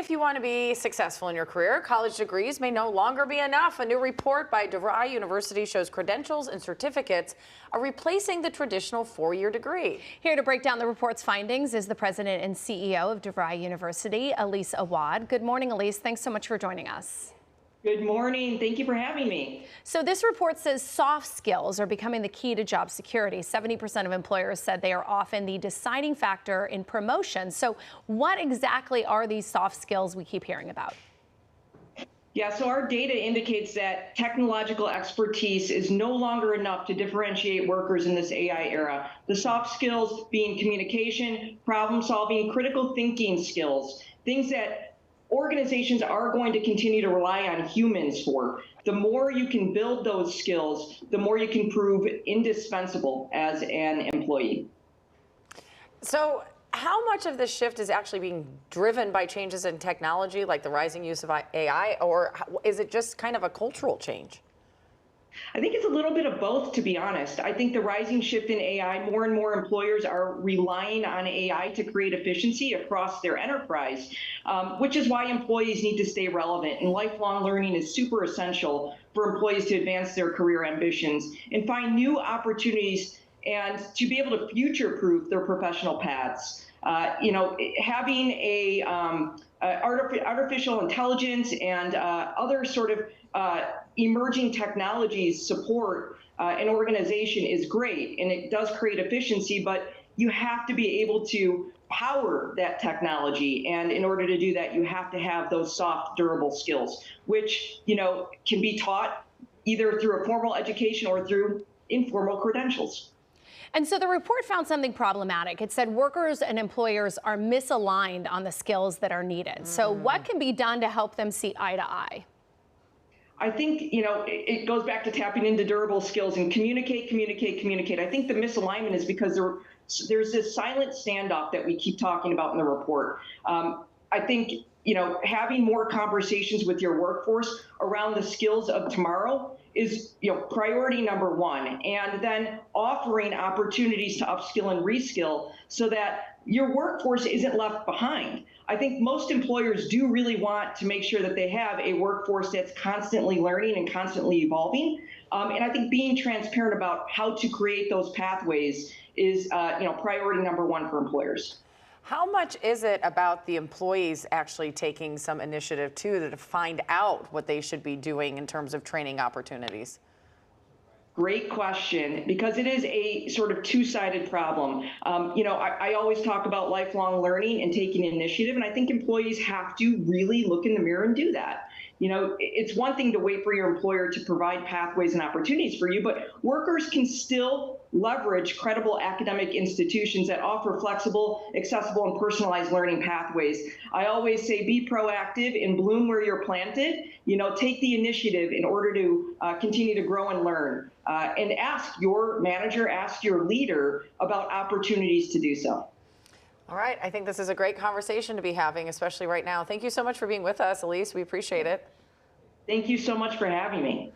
If you want to be successful in your career, college degrees may no longer be enough. A new report by DeVry University shows credentials and certificates are replacing the traditional four-year degree. Here to break down the report's findings is the president and CEO of DeVry University, Elise Awwad. Good morning, Elise. Thanks so much for joining us. Good morning. Thank you for having me. So this report says soft skills are becoming the key to job security. 70% of employers said they are often the deciding factor in promotion. So what exactly are these soft skills we keep hearing about? Yeah, so our data indicates that technological expertise is no longer enough to differentiate workers in this AI era. The soft skills being communication, problem solving, critical thinking skills, things that organizations are going to continue to rely on humans for. The more you can build those skills, the more you can prove indispensable as an employee. So how much of this shift is actually being driven by changes in technology, like the rising use of AI, or is it just kind of a cultural change? I think it's a little bit of both, to be honest. I think the rising shift in AI, more and more employers are relying on AI to create efficiency across their enterprise, which is why employees need to stay relevant. And lifelong learning is super essential for employees to advance their career ambitions and find new opportunities and to be able to future-proof their professional paths. Having a artificial intelligence and other sort of emerging technologies support an organization is great, and it does create efficiency, but you have to be able to power that technology. And in order to do that, you have to have those soft, durable skills, which can be taught either through a formal education or through informal credentials. And so the report found something problematic. It said workers and employers are misaligned on the skills that are needed. So what can be done to help them see eye to eye? I think, it goes back to tapping into durable skills and communicate. I think the misalignment is because there's this silent standoff that we keep talking about in the report. I think, having more conversations with your workforce around the skills of tomorrow is priority number one, and then offering opportunities to upskill and reskill so that your workforce isn't left behind. I think most employers do really want to make sure that they have a workforce that's constantly learning and constantly evolving. And I think being transparent about how to create those pathways is priority number one for employers. How much is it about the employees actually taking some initiative too to find out what they should be doing in terms of training opportunities? Great question, because it is a sort of two-sided problem. I always talk about lifelong learning and taking initiative, and I think employees have to really look in the mirror and do that. It's one thing to wait for your employer to provide pathways and opportunities for you, but workers can still leverage credible academic institutions that offer flexible, accessible, and personalized learning pathways. I always say be proactive and bloom where you're planted. Take the initiative in order to continue to grow and learn. And ask your manager, ask your leader about opportunities to do so. All right, I think this is a great conversation to be having, especially right now. Thank you so much for being with us, Elise. We appreciate it. Thank you so much for having me.